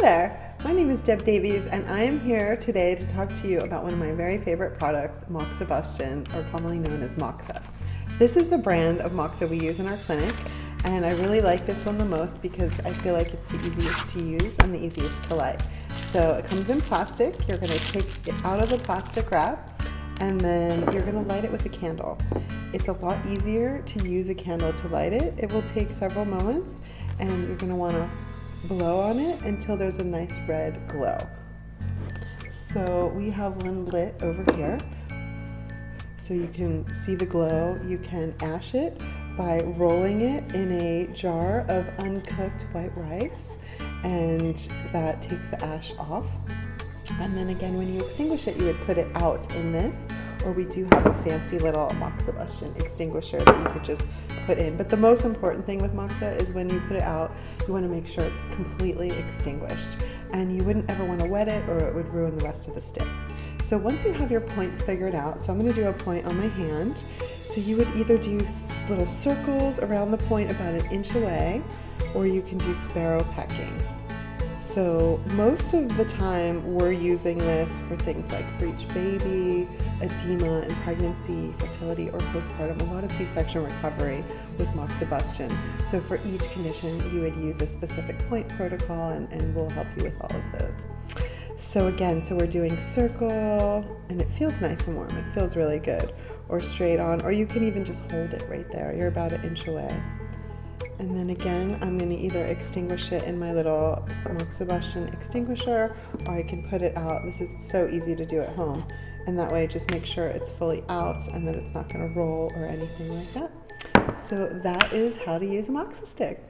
there, my name is Deb Davies and I am here today to talk to you about one of my very favorite products, Moxibustion, or commonly known as Moxa. This is the brand of Moxa we use in our clinic, and I really like this one the most because I feel like it's the easiest to use and the easiest to light. So it comes in plastic. You're going to take it out of the plastic wrap and then you're going to light it with a candle. It's a lot easier to use a candle to light it. It will take several moments and you're going to want to blow on it until there's a nice red glow. So we have one lit over here. So you can see the glow. You can ash it by rolling it in a jar of uncooked white rice, and that takes the ash off. And then again, when you extinguish it, you would put it out in this, or we do have a fancy little Moxibustion extinguisher that you could just put in. But the most important thing with Moxa is when you put it out, you want to make sure it's completely extinguished. And you wouldn't ever want to wet it or it would ruin the rest of the stick. So once you have your points figured out, so I'm going to do a point on my hand. So you would either do little circles around the point about 1 inch away, or you can do sparrow pecking. So most of the time we're using this for things like breech baby, edema and pregnancy, fertility, or postpartum, a lot of C-section recovery with Moxibustion. So for each condition you would use a specific point protocol, and we'll help you with all of those. So again, so we're doing circle, and it feels nice and warm. It feels really good. Or straight on, or you can even just hold it right there. You're about 1 inch away. And then again, I'm going to either extinguish it in my little Moxibustion extinguisher, or I can put it out. This is so easy to do at home. And that way, just make sure it's fully out and that it's not going to roll or anything like that. So that is how to use a Moxa stick.